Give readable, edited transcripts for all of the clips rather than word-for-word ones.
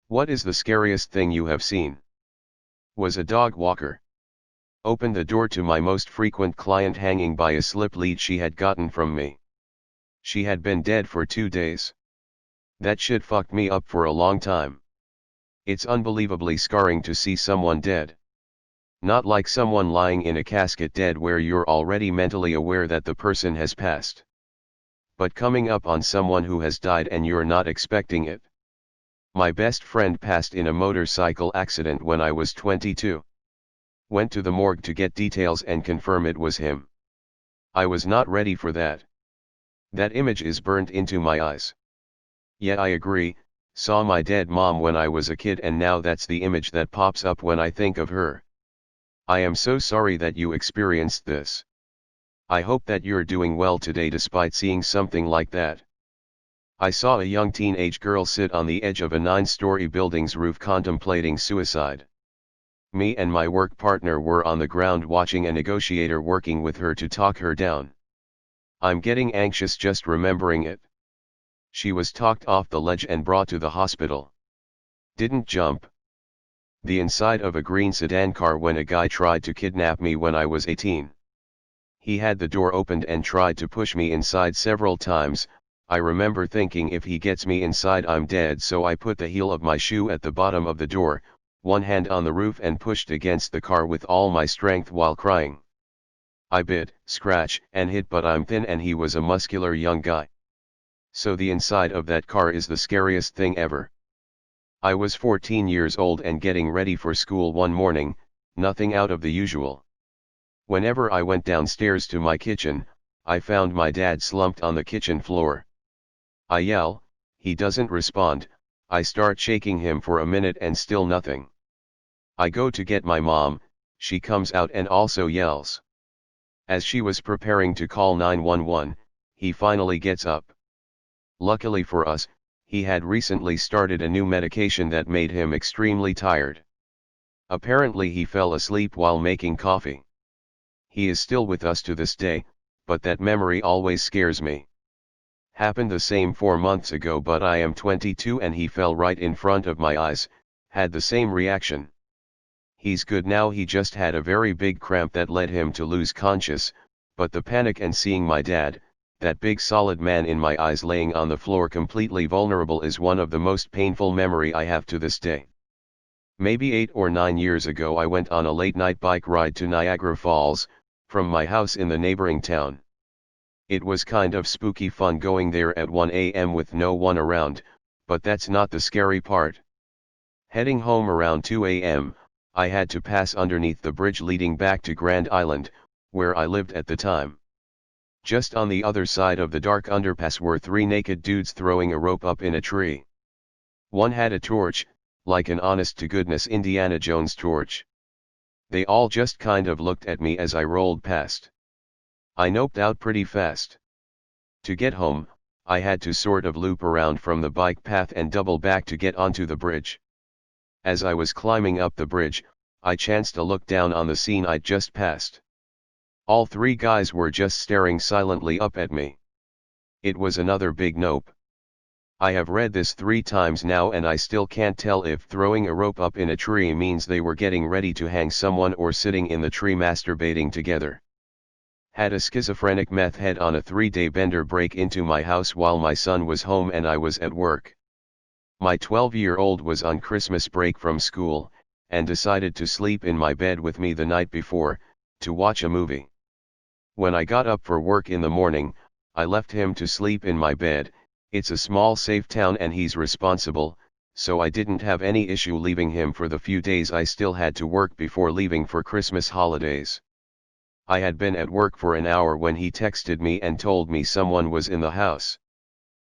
What is the scariest thing you have seen? Was a dog walker. Opened the door to my most frequent client hanging by a slip lead she had gotten from me. She had been dead for 2 days. That shit fucked me up for a long time. It's unbelievably scarring to see someone dead. Not like someone lying in a casket dead where you're already mentally aware that the person has passed. But coming up on someone who has died and you're not expecting it. My best friend passed in a motorcycle accident when I was 22. Went to the morgue to get details and confirm it was him. I was not ready for that. That image is burnt into my eyes. Yet I agree, saw my dead mom when I was a kid and now that's the image that pops up when I think of her. I am so sorry that you experienced this. I hope that you're doing well today despite seeing something like that. I saw a young teenage girl sit on the edge of a 9-story building's roof contemplating suicide. Me and my work partner were on the ground watching a negotiator working with her to talk her down. I'm getting anxious just remembering it. She was talked off the ledge and brought to the hospital. Didn't jump. The inside of a green sedan car when a guy tried to kidnap me when I was 18. He had the door opened and tried to push me inside several times. I remember thinking if he gets me inside I'm dead, so I put the heel of my shoe at the bottom of the door, one hand on the roof and pushed against the car with all my strength while crying. I bit, scratch, and hit, but I'm thin and he was a muscular young guy. So the inside of that car is the scariest thing ever. I was 14 years old and getting ready for school one morning, nothing out of the usual. Whenever I went downstairs to my kitchen, I found my dad slumped on the kitchen floor. I yell, he doesn't respond. I start shaking him for a minute and still nothing. I go to get my mom, she comes out and also yells. As she was preparing to call 911, he finally gets up. Luckily for us, he had recently started a new medication that made him extremely tired. Apparently he fell asleep while making coffee. He is still with us to this day, but that memory always scares me. Happened the same 4 months ago, but I am 22 and he fell right in front of my eyes, had the same reaction. He's good now, he just had a very big cramp that led him to lose conscious, but the panic and seeing my dad, that big solid man in my eyes laying on the floor completely vulnerable is one of the most painful memory I have to this day. Maybe 8 or 9 years ago I went on a late night bike ride to Niagara Falls, from my house in the neighboring town. It was kind of spooky fun going there at 1 a.m. with no one around, but that's not the scary part. Heading home around 2 a.m., I had to pass underneath the bridge leading back to Grand Island, where I lived at the time. Just on the other side of the dark underpass were 3 naked dudes throwing a rope up in a tree. One had a torch, like an honest-to-goodness Indiana Jones torch. They all just kind of looked at me as I rolled past. I noped out pretty fast. To get home, I had to sort of loop around from the bike path and double back to get onto the bridge. As I was climbing up the bridge, I chanced to look down on the scene I'd just passed. All 3 guys were just staring silently up at me. It was another big nope. I have read this 3 times now and I still can't tell if throwing a rope up in a tree means they were getting ready to hang someone or sitting in the tree masturbating together. Had a schizophrenic meth head on a 3-day bender break into my house while my son was home and I was at work. My 12-year-old was on Christmas break from school, and decided to sleep in my bed with me the night before, to watch a movie. When I got up for work in the morning, I left him to sleep in my bed. It's a small safe town and he's responsible, so I didn't have any issue leaving him for the few days I still had to work before leaving for Christmas holidays. I had been at work for an hour when he texted me and told me someone was in the house.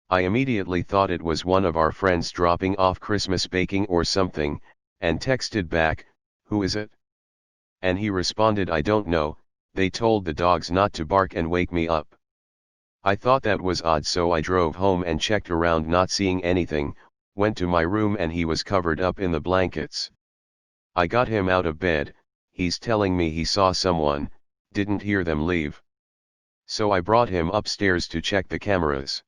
I immediately thought it was one of our friends dropping off Christmas baking or something, and texted back, "Who is it?" And he responded, "I don't know, they told the dogs not to bark and wake me up." I thought that was odd, so I drove home and checked around, not seeing anything, went to my room and he was covered up in the blankets. I got him out of bed, he's telling me he saw someone, didn't hear them leave. So I brought him upstairs to check the cameras.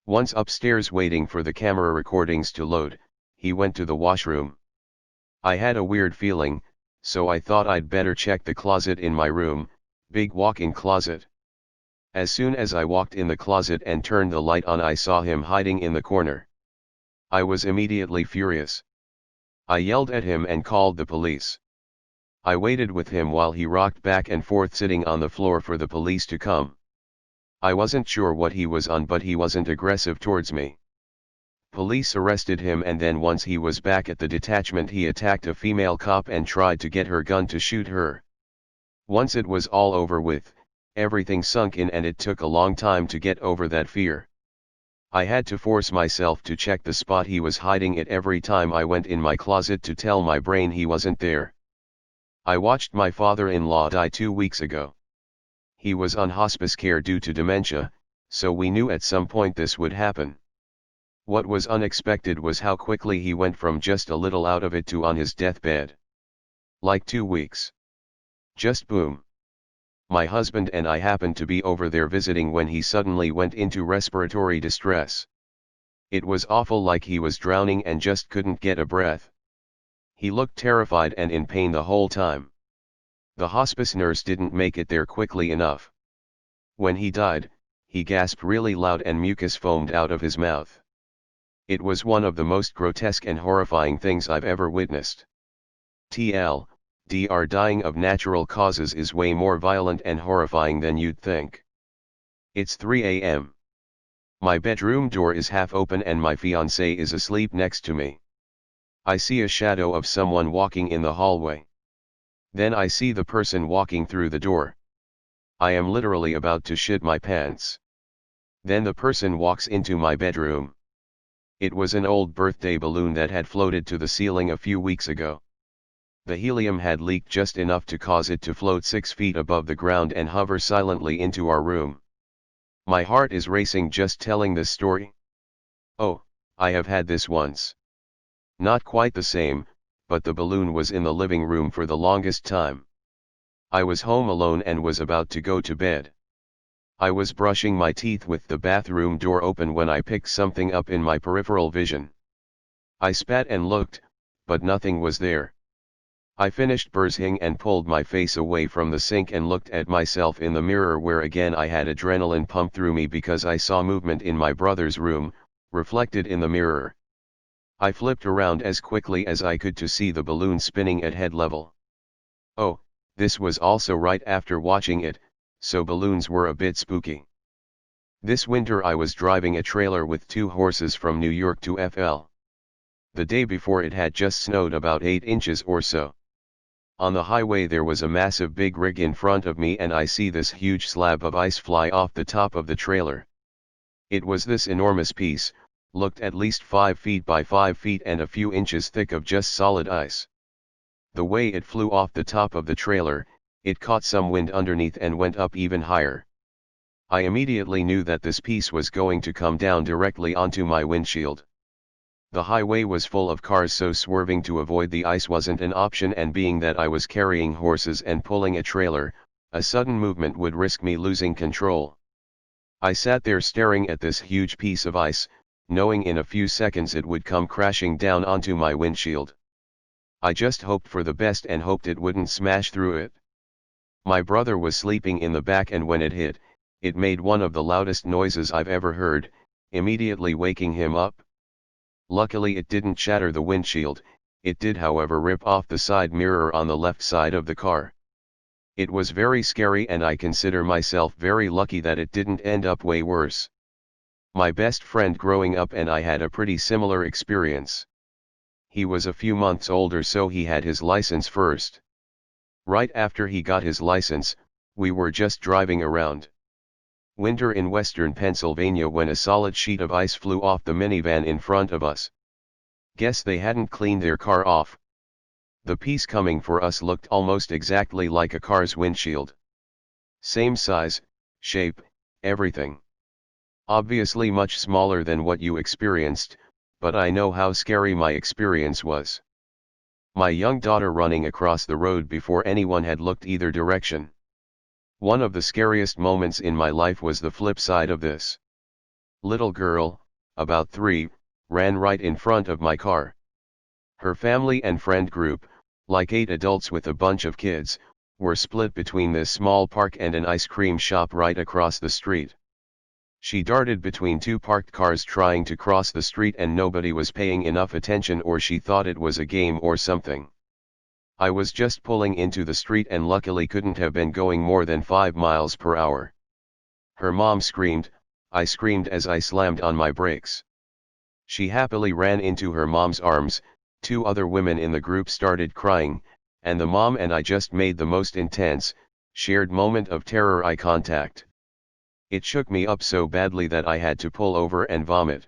Once upstairs waiting for the camera recordings to load, he went to the washroom. I had a weird feeling, so I thought I'd better check the closet in my room, big walk-in closet. As soon as I walked in the closet and turned the light on, I saw him hiding in the corner. I was immediately furious. I yelled at him and called the police. I waited with him while he rocked back and forth sitting on the floor for the police to come. I wasn't sure what he was on, but he wasn't aggressive towards me. Police arrested him, and then once he was back at the detachment, he attacked a female cop and tried to get her gun to shoot her. Once it was all over with, everything sunk in, and it took a long time to get over that fear. I had to force myself to check the spot he was hiding at every time I went in my closet to tell my brain he wasn't there. I watched my father-in-law die 2 weeks ago. He was on hospice care due to dementia, so we knew at some point this would happen. What was unexpected was how quickly he went from just a little out of it to on his deathbed. Like 2 weeks. Just boom. My husband and I happened to be over there visiting when he suddenly went into respiratory distress. It was awful, like he was drowning and just couldn't get a breath. He looked terrified and in pain the whole time. The hospice nurse didn't make it there quickly enough. When he died, he gasped really loud and mucus foamed out of his mouth. It was one of the most grotesque and horrifying things I've ever witnessed. TLDR, dying of natural causes is way more violent and horrifying than you'd think. It's 3 a.m. My bedroom door is half open and my fiancée is asleep next to me. I see a shadow of someone walking in the hallway. Then I see the person walking through the door. I am literally about to shit my pants. Then the person walks into my bedroom. It was an old birthday balloon that had floated to the ceiling a few weeks ago. The helium had leaked just enough to cause it to float 6 feet above the ground and hover silently into our room. My heart is racing just telling this story. Oh, I have had this once. Not quite the same, but the balloon was in the living room for the longest time. I was home alone and was about to go to bed. I was brushing my teeth with the bathroom door open when I picked something up in my peripheral vision. I spat and looked, but nothing was there. I finished brushing and pulled my face away from the sink and looked at myself in the mirror, where again I had adrenaline pump through me because I saw movement in my brother's room, reflected in the mirror. I flipped around as quickly as I could to see the balloon spinning at head level. Oh, this was also right after watching it, so balloons were a bit spooky. This winter I was driving a trailer with 2 horses from New York to FL. The day before it had just snowed about 8 inches or so. On the highway there was a massive big rig in front of me and I see this huge slab of ice fly off the top of the trailer. It was this enormous piece, looked at least 5 feet by 5 feet and a few inches thick of just solid ice. The way it flew off the top of the trailer, it caught some wind underneath and went up even higher. I immediately knew that this piece was going to come down directly onto my windshield. The highway was full of cars, so swerving to avoid the ice wasn't an option, and being that I was carrying horses and pulling a trailer, a sudden movement would risk me losing control. I sat there staring at this huge piece of ice, knowing in a few seconds it would come crashing down onto my windshield. I just hoped for the best and hoped it wouldn't smash through it. My brother was sleeping in the back, and when it hit, it made one of the loudest noises I've ever heard, immediately waking him up. Luckily it didn't shatter the windshield, it did however rip off the side mirror on the left side of the car. It was very scary and I consider myself very lucky that it didn't end up way worse. My best friend growing up and I had a pretty similar experience. He was a few months older, so he had his license first. Right after he got his license, we were just driving around. Winter in western Pennsylvania when a solid sheet of ice flew off the minivan in front of us. Guess they hadn't cleaned their car off. The piece coming for us looked almost exactly like a car's windshield. Same size, shape, everything. Obviously much smaller than what you experienced, but I know how scary my experience was. My young daughter running across the road before anyone had looked either direction. One of the scariest moments in my life was the flip side of this. Little girl, about 3, ran right in front of my car. Her family and friend group, like 8 adults with a bunch of kids, were split between this small park and an ice cream shop right across the street. She darted between 2 parked cars trying to cross the street and nobody was paying enough attention, or she thought it was a game or something. I was just pulling into the street and luckily couldn't have been going more than 5 miles per hour. Her mom screamed, I screamed as I slammed on my brakes. She happily ran into her mom's arms, 2 other women in the group started crying, and the mom and I just made the most intense, shared moment of terror eye contact. It shook me up so badly that I had to pull over and vomit.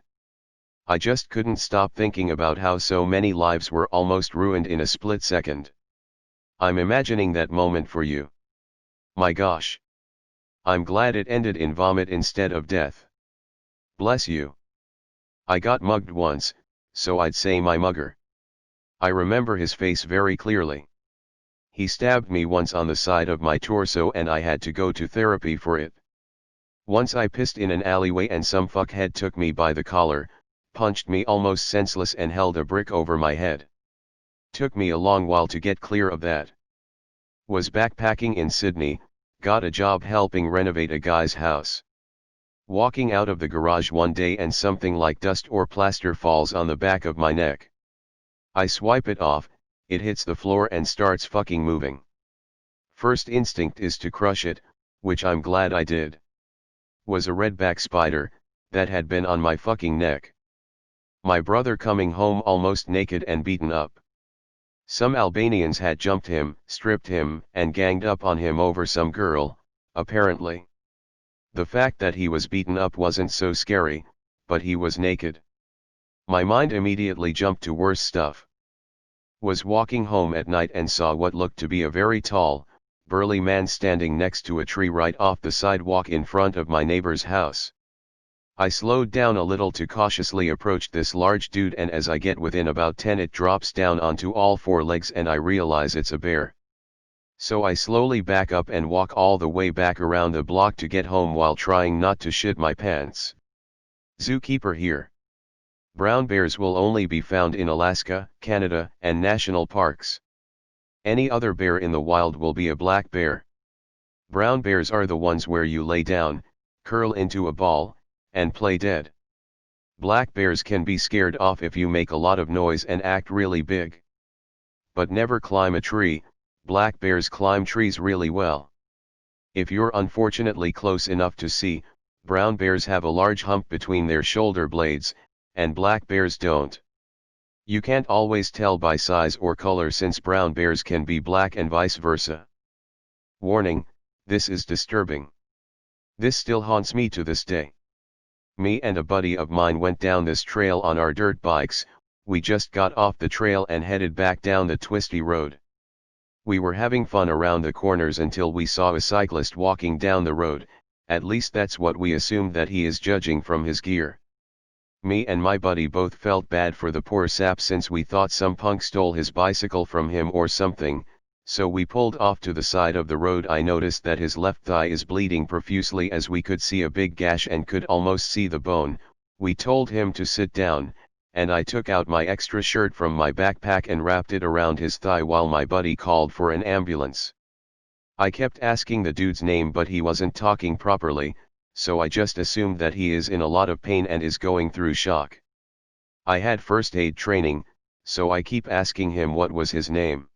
I just couldn't stop thinking about how so many lives were almost ruined in a split second. I'm imagining that moment for you. My gosh. I'm glad it ended in vomit instead of death. Bless you. I got mugged once, so I'd say my mugger. I remember his face very clearly. He stabbed me once on the side of my torso and I had to go to therapy for it. Once I pissed in an alleyway and some fuckhead took me by the collar, punched me almost senseless and held a brick over my head. Took me a long while to get clear of that. Was backpacking in Sydney, got a job helping renovate a guy's house. Walking out of the garage one day and something like dust or plaster falls on the back of my neck. I swipe it off, it hits the floor and starts fucking moving. First instinct is to crush it, which I'm glad I did. Was a redback spider, that had been on my fucking neck. My brother coming home almost naked and beaten up. Some Albanians had jumped him, stripped him, and ganged up on him over some girl, apparently. The fact that he was beaten up wasn't so scary, but he was naked. My mind immediately jumped to worse stuff. Was walking home at night and saw what looked to be a very tall, burly man standing next to a tree right off the sidewalk in front of my neighbor's house. I slowed down a little to cautiously approach this large dude, and as I get within about 10 it drops down onto all 4 legs and I realize it's a bear. So I slowly back up and walk all the way back around the block to get home while trying not to shit my pants. Zookeeper here. Brown bears will only be found in Alaska, Canada, and national parks. Any other bear in the wild will be a black bear. Brown bears are the ones where you lay down, curl into a ball, and play dead. Black bears can be scared off if you make a lot of noise and act really big. But never climb a tree, black bears climb trees really well. If you're unfortunately close enough to see, brown bears have a large hump between their shoulder blades, and black bears don't. You can't always tell by size or color since brown bears can be black and vice versa. Warning, this is disturbing. This still haunts me to this day. Me and a buddy of mine went down this trail on our dirt bikes, we just got off the trail and headed back down the twisty road. We were having fun around the corners until we saw a cyclist walking down the road, at least that's what we assumed that he is judging from his gear. Me and my buddy both felt bad for the poor sap since we thought some punk stole his bicycle from him or something, so we pulled off to the side of the road. I noticed that his left thigh is bleeding profusely as we could see a big gash and could almost see the bone. We told him to sit down, and I took out my extra shirt from my backpack and wrapped it around his thigh while my buddy called for an ambulance. I kept asking the dude's name but he wasn't talking properly, so I just assumed that he is in a lot of pain and is going through shock. I had first aid training, so I keep asking him what was his name.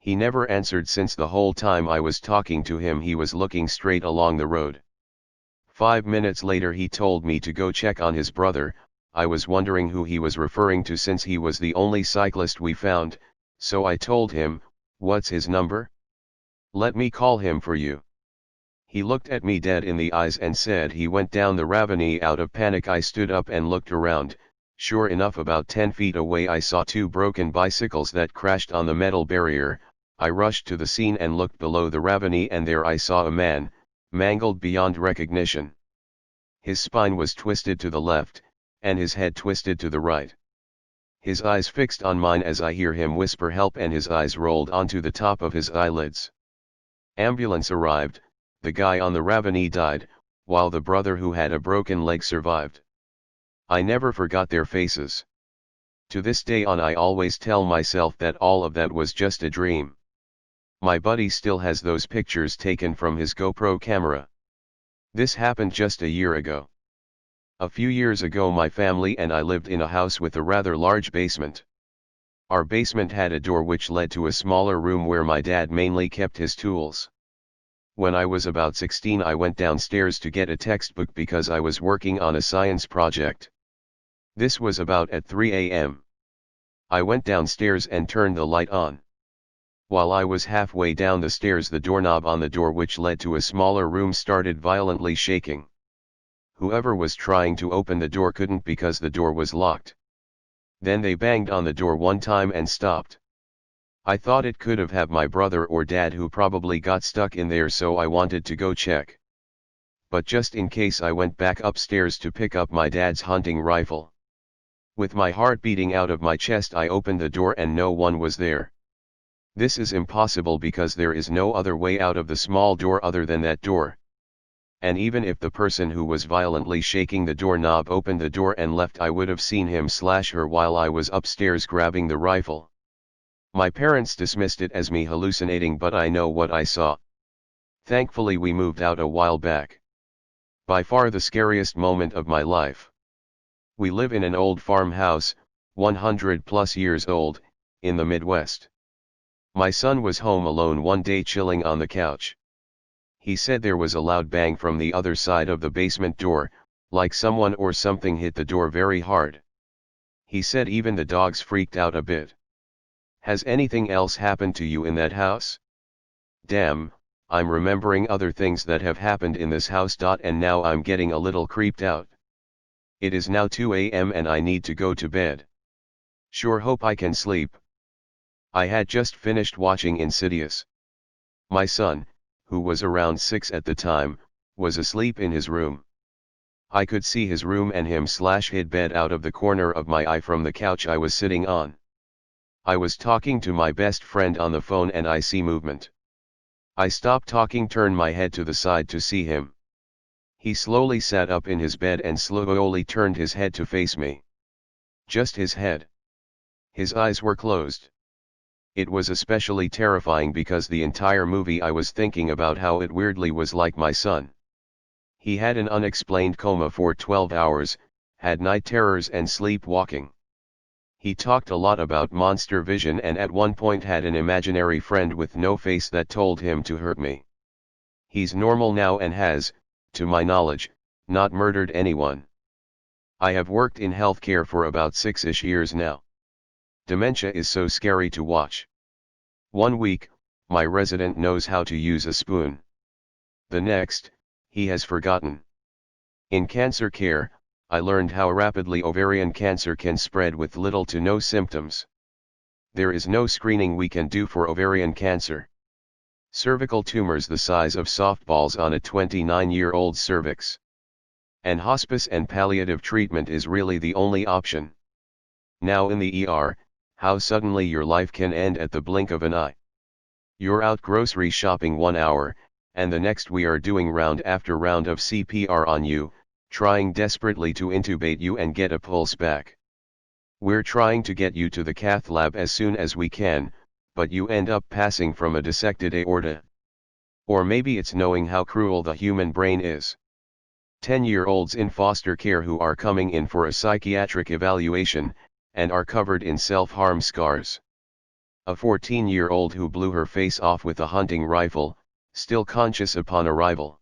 He never answered since the whole time I was talking to him he was looking straight along the road. 5 minutes later he told me to go check on his brother. I was wondering who he was referring to since he was the only cyclist we found, so I told him, "What's his number? Let me call him for you." He looked at me dead in the eyes and said he went down the ravine. Out of panic I stood up and looked around. Sure enough, about 10 feet away I saw 2 broken bicycles that crashed on the metal barrier. I rushed to the scene and looked below the ravine and there I saw a man, mangled beyond recognition. His spine was twisted to the left, and his head twisted to the right. His eyes fixed on mine as I hear him whisper help and his eyes rolled onto the top of his eyelids. Ambulance arrived, the guy on the ravine died, while the brother who had a broken leg survived. I never forgot their faces. To this day on I always tell myself that all of that was just a dream. My buddy still has those pictures taken from his GoPro camera. This happened just a year ago. A few years ago my family and I lived in a house with a rather large basement. Our basement had a door which led to a smaller room where my dad mainly kept his tools. When I was about 16 I went downstairs to get a textbook because I was working on a science project. This was about at 3 a.m. I went downstairs and turned the light on. While I was halfway down the stairs the doorknob on the door which led to a smaller room started violently shaking. Whoever was trying to open the door couldn't because the door was locked. Then they banged on the door one time and stopped. I thought it could have my brother or dad who probably got stuck in there, so I wanted to go check. But just in case I went back upstairs to pick up my dad's hunting rifle. With my heart beating out of my chest I opened the door and no one was there. This is impossible because there is no other way out of the small door other than that door. And even if the person who was violently shaking the doorknob opened the door and left I would have seen him/her while I was upstairs grabbing the rifle. My parents dismissed it as me hallucinating, but I know what I saw. Thankfully we moved out a while back. By far the scariest moment of my life. We live in an old farmhouse, 100+ years old, in the Midwest. My son was home alone one day chilling on the couch. He said there was a loud bang from the other side of the basement door, like someone or something hit the door very hard. He said even the dogs freaked out a bit. Has anything else happened to you in that house? Damn, I'm remembering other things that have happened in this house. And now I'm getting a little creeped out. It is now 2 a.m. and I need to go to bed. Sure hope I can sleep. I had just finished watching Insidious. My son, who was around 6 at the time, was asleep in his room. I could see his room and him/his bed out of the corner of my eye from the couch I was sitting on. I was talking to my best friend on the phone and I see movement. I stopped talking, turned my head to the side to see him. He slowly sat up in his bed and slowly turned his head to face me. Just his head. His eyes were closed. It was especially terrifying because the entire movie I was thinking about how it weirdly was like my son. He had an unexplained coma for 12 hours, had night terrors and sleepwalking. He talked a lot about monster vision and at one point had an imaginary friend with no face that told him to hurt me. He's normal now and has, to my knowledge, not murdered anyone. I have worked in healthcare for about 6-ish years now. Dementia is so scary to watch. One week, my resident knows how to use a spoon. The next, he has forgotten. In cancer care, I learned how rapidly ovarian cancer can spread with little to no symptoms. There is no screening we can do for ovarian cancer. Cervical tumors the size of softballs on a 29-year-old cervix. And hospice and palliative treatment is really the only option. Now in the ER, how suddenly your life can end at the blink of an eye. You're out grocery shopping 1 hour, and the next we are doing round after round of CPR on you, trying desperately to intubate you and get a pulse back. We're trying to get you to the cath lab as soon as we can, but you end up passing from a dissected aorta. Or maybe it's knowing how cruel the human brain is. 10-year-olds in foster care who are coming in for a psychiatric evaluation, and are covered in self-harm scars. A 14-year-old who blew her face off with a hunting rifle, still conscious upon arrival.